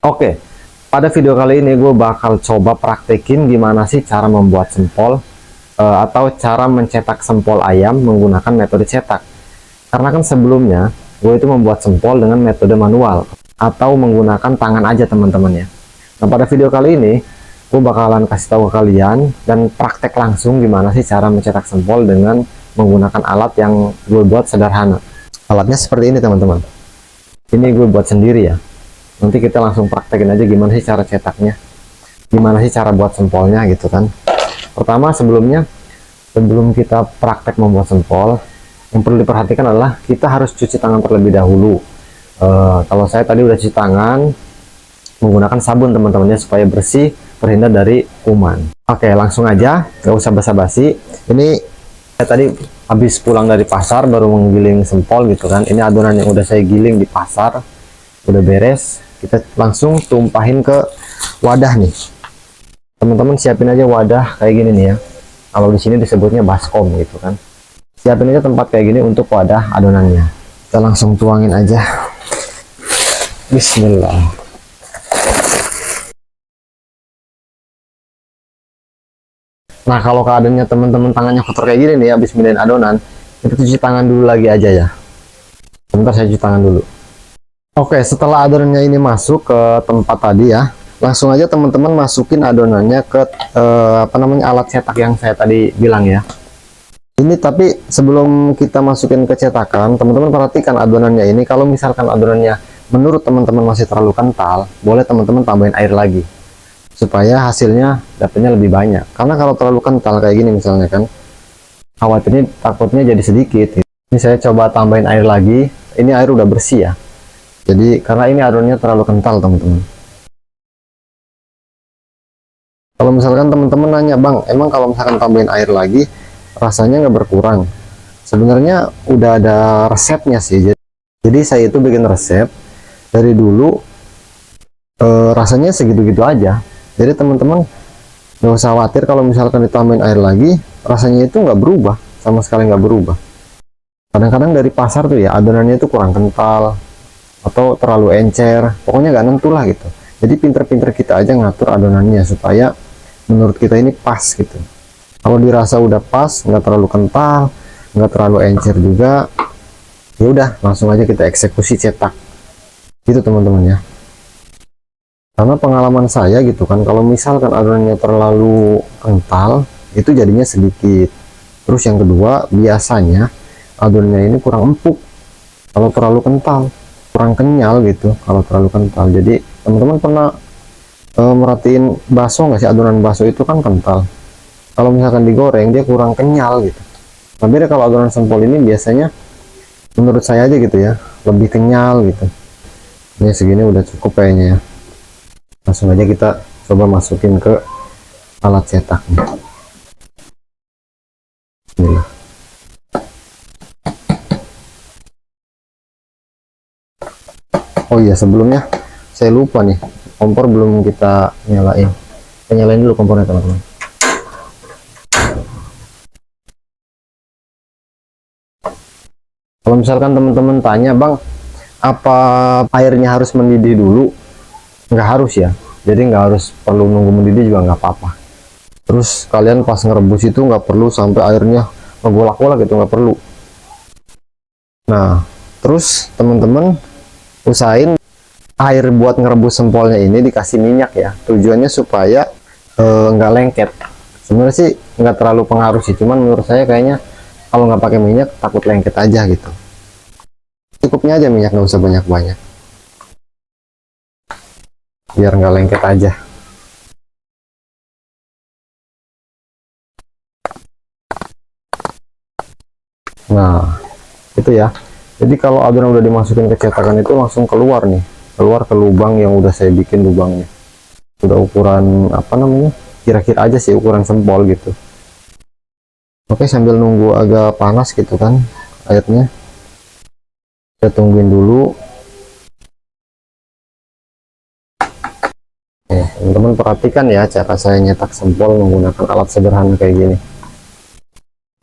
Oke, pada video kali ini gue bakal coba praktekin gimana sih cara membuat sempol atau cara mencetak sempol ayam menggunakan metode cetak. Karena kan sebelumnya gue itu membuat sempol dengan metode manual atau menggunakan tangan aja teman-teman ya. Nah pada video kali ini gue bakalan kasih tahu ke kalian dan praktek langsung gimana sih cara mencetak sempol dengan menggunakan alat yang gue buat sederhana. Alatnya seperti ini teman-teman. Ini gue buat sendiri ya. Nanti kita langsung praktekin aja gimana sih cara cetaknya, gimana sih cara buat sempolnya gitu kan. Pertama sebelum kita praktek membuat sempol, yang perlu diperhatikan adalah kita harus cuci tangan terlebih dahulu. Kalau saya tadi udah cuci tangan menggunakan sabun teman-temannya supaya bersih, terhindar dari kuman. Oke, langsung aja, gak usah basa-basi. Ini saya tadi habis pulang dari pasar baru menggiling sempol gitu kan. Ini adonan yang udah saya giling di pasar, udah beres. Kita langsung tumpahin ke wadah nih teman-teman. Siapin aja wadah kayak gini nih ya, kalau di sini disebutnya baskom gitu kan. Siapin aja tempat kayak gini untuk wadah adonannya. Kita langsung tuangin aja. Bismillah. Nah kalau keadaannya teman-teman tangannya kotor kayak gini nih habis mindahin adonan, kita cuci tangan dulu lagi aja ya. Sebentar saya cuci tangan dulu. Oke, setelah adonannya ini masuk ke tempat tadi ya, langsung aja teman-teman masukin adonannya ke alat cetak yang saya tadi bilang ya. Ini tapi sebelum kita masukin ke cetakan, teman-teman perhatikan adonannya ini. Kalau misalkan adonannya menurut teman-teman masih terlalu kental, boleh teman-teman tambahin air lagi supaya hasilnya dapatnya lebih banyak. Karena kalau terlalu kental kayak gini misalnya kan, khawatirnya takutnya jadi sedikit. Ini saya coba tambahin air lagi. Ini air udah bersih ya. Jadi karena ini adonannya terlalu kental teman-teman. Kalau misalkan teman-teman nanya, bang, emang kalau misalkan tambahin air lagi rasanya nggak berkurang? Sebenarnya udah ada resepnya sih. Jadi saya itu bikin resep dari dulu, rasanya segitu-gitu aja. Jadi teman-teman nggak usah khawatir kalau misalkan ditambahin air lagi rasanya itu nggak berubah, sama sekali nggak berubah. Kadang-kadang dari pasar tuh ya adonannya itu kurang kental atau terlalu encer, pokoknya nggak nentu lah gitu. Jadi pinter-pinter kita aja ngatur adonannya supaya menurut kita ini pas gitu. Kalau dirasa udah pas, nggak terlalu kental, nggak terlalu encer juga, ya udah langsung aja kita eksekusi cetak gitu teman-teman ya. Karena pengalaman saya gitu kan, kalau misalkan adonannya terlalu kental itu jadinya sedikit. Terus yang kedua, biasanya adonannya ini kurang empuk kalau terlalu kental, kurang kenyal gitu kalau terlalu kental. Jadi teman-teman pernah merhatiin bakso nggak sih? Adonan bakso itu kan kental, kalau misalkan digoreng dia kurang kenyal gitu. Tapi kalau adonan sempol ini biasanya menurut saya aja gitu ya, lebih kenyal gitu. Ini segini udah cukup kayaknya ya. Langsung aja kita coba masukin ke alat cetaknya. Bismillah. Oh iya, sebelumnya saya lupa nih, kompor belum kita nyalain. Kita nyalain dulu kompornya teman-teman. Kalau misalkan teman-teman tanya, bang, apa airnya harus mendidih dulu? Nggak harus ya. Jadi nggak harus perlu nunggu mendidih juga nggak apa-apa. Terus kalian pas ngerebus itu nggak perlu sampai airnya ngegolak-golak gitu, nggak perlu. Nah, terus teman-teman usahain air buat ngerebus sempolnya ini dikasih minyak ya. Tujuannya supaya nggak lengket. Sebenarnya sih nggak terlalu pengaruh sih, cuman menurut saya kayaknya kalau nggak pakai minyak takut lengket aja gitu. Cukupnya aja minyak, nggak usah banyak-banyak, biar nggak lengket aja. Nah itu ya. Jadi kalau adonan udah dimasukin ke cetakan itu langsung keluar nih, keluar ke lubang yang udah saya bikin lubangnya. Udah ukuran apa namanya, kira-kira aja sih ukuran sempol gitu. Oke, sambil nunggu agak panas gitu kan airnya, kita tungguin dulu. Teman-teman perhatikan ya cara saya nyetak sempol menggunakan alat sederhana kayak gini.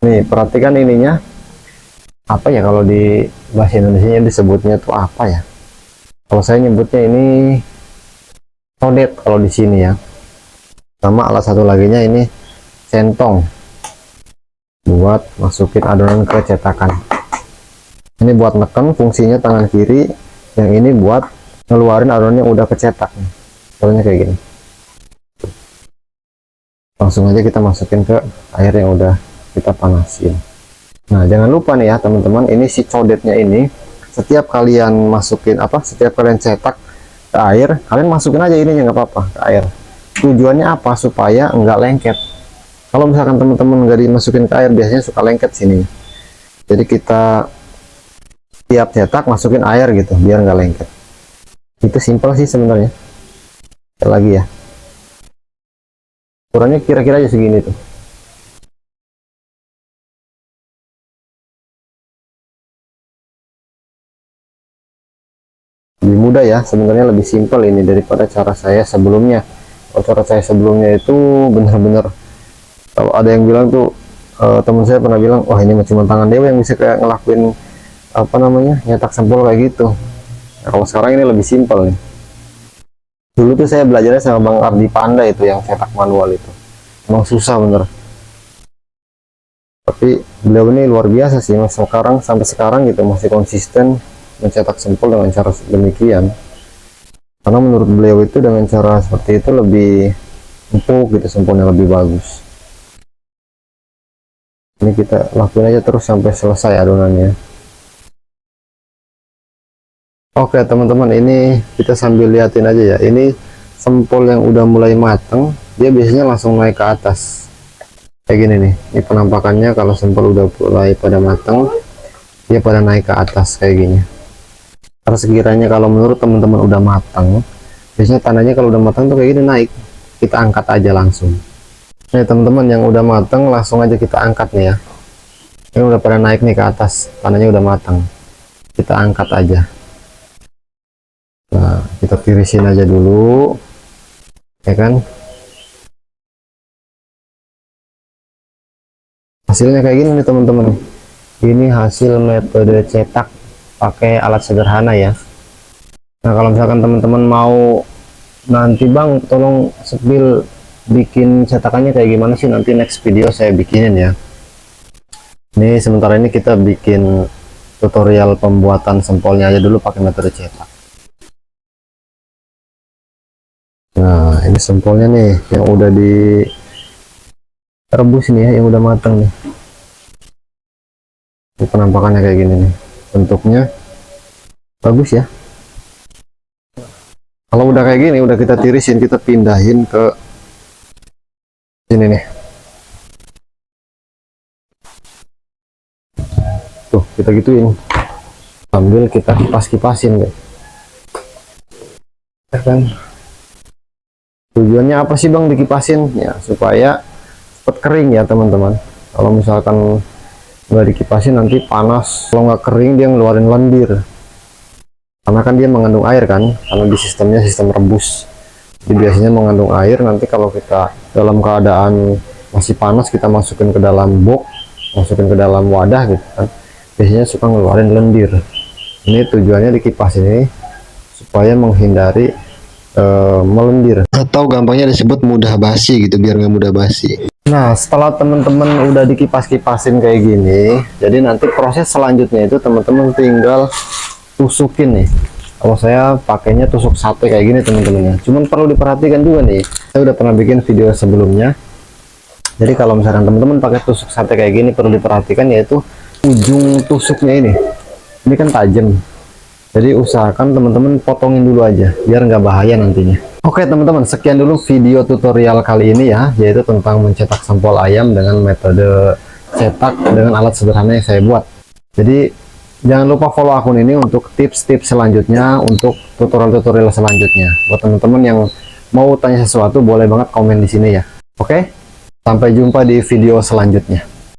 Nih perhatikan ininya, apa ya kalau di bahasa Indonesia disebutnya tuh apa ya, kalau saya nyebutnya ini codet kalau di sini ya. Sama alat satu laginya ini centong buat masukin adonan ke cetakan. Ini buat neken, fungsinya tangan kiri, yang ini buat ngeluarin adonan yang udah kecetak. Caranya kayak gini. Langsung aja kita masukin ke air yang udah kita panasin. Nah, jangan lupa nih ya teman-teman, ini si codetnya ini setiap kalian masukin setiap kalian cetak ke air, kalian masukin aja ininya, nggak apa-apa, ke air. Tujuannya apa? Supaya nggak lengket. Kalau misalkan teman-teman nggak dimasukin ke air, biasanya suka lengket sini. Jadi kita tiap cetak masukin air gitu biar nggak lengket. Itu simpel sih sebenarnya. Lagi ya, ukurannya kira-kira aja segini tuh. Lebih mudah ya sebenarnya, lebih simpel ini daripada cara saya sebelumnya. Kalau cara saya sebelumnya itu bener-bener, kalau ada yang bilang tuh, teman saya pernah bilang, wah ini cuma tangan dewa yang bisa kayak ngelakuin nyetak sampul kayak gitu. Nah, kalau sekarang ini lebih simpel nih. Dulu tuh saya belajarnya sama Bang Ardi Panda itu yang cetak manual itu, emang susah bener. Tapi beliau ini luar biasa sih, mas, sampai sekarang gitu masih konsisten mencetak sampul dengan cara demikian. Karena menurut beliau itu dengan cara seperti itu lebih empuk gitu, sampulnya lebih bagus. Ini kita lakuin aja terus sampai selesai adonannya. Oke teman-teman, ini kita sambil liatin aja ya. Ini sampul yang udah mulai mateng, dia biasanya langsung naik ke atas kayak gini nih. Ini penampakannya kalau sampul udah mulai pada mateng, dia pada naik ke atas kayak gini. Karena sekiranya kalau menurut teman-teman udah matang, biasanya tandanya kalau udah matang tuh kayak gini naik, kita angkat aja langsung. Nih teman-teman, yang udah matang langsung aja kita angkat nih ya. Ini udah pada naik nih ke atas, tandanya udah matang, kita angkat aja. Nah, kita tirisin aja dulu ya kan. Hasilnya kayak gini nih teman-teman. Ini hasil metode cetak pakai alat sederhana ya. Nah, kalau misalkan teman-teman mau nanti Bang tolong spill bikin cetakannya kayak gimana sih, nanti next video saya bikinin ya. Ini sementara ini kita bikin tutorial pembuatan sampulnya aja dulu pakai metode cetak. Nah, ini sampulnya nih yang udah direbus nih ya, yang udah matang nih. Ini penampakannya kayak gini nih, bentuknya bagus ya. Kalau udah kayak gini, udah kita tirisin, kita pindahin ke sini nih. Tuh, kita gituin sambil kita kipas-kipasin deh ya kan. Tujuannya apa sih Bang dikipasin? Ya supaya cepat kering ya teman-teman. Kalau misalkan nggak dikipasin nanti panas, kalau nggak kering dia ngeluarin lendir. Karena kan dia mengandung air kan, karena di sistemnya sistem rebus. Jadi biasanya mengandung air, nanti kalau kita dalam keadaan masih panas kita masukin ke dalam box, masukin ke dalam wadah gitu kan, biasanya suka ngeluarin lendir. Ini tujuannya dikipas ini supaya menghindari melendir, atau gampangnya disebut mudah basi gitu, biar nggak mudah basi. Nah, setelah teman-teman udah dikipas-kipasin kayak gini, jadi nanti proses selanjutnya itu teman-teman tinggal tusukin nih. Kalau saya pakainya tusuk sate kayak gini teman-teman ya. Cuman perlu diperhatikan juga nih, saya udah pernah bikin video sebelumnya. Jadi kalau misalkan teman-teman pakai tusuk sate kayak gini, perlu diperhatikan yaitu ujung tusuknya ini kan tajam. Jadi usahakan teman-teman potongin dulu aja biar nggak bahaya nantinya. Oke teman-teman, sekian dulu video tutorial kali ini ya, yaitu tentang mencetak sampul ayam dengan metode cetak dengan alat sederhana yang saya buat. Jadi jangan lupa follow akun ini untuk tips-tips selanjutnya, untuk tutorial-tutorial selanjutnya. Buat teman-teman yang mau tanya sesuatu boleh banget komen di sini ya. Oke, sampai jumpa di video selanjutnya.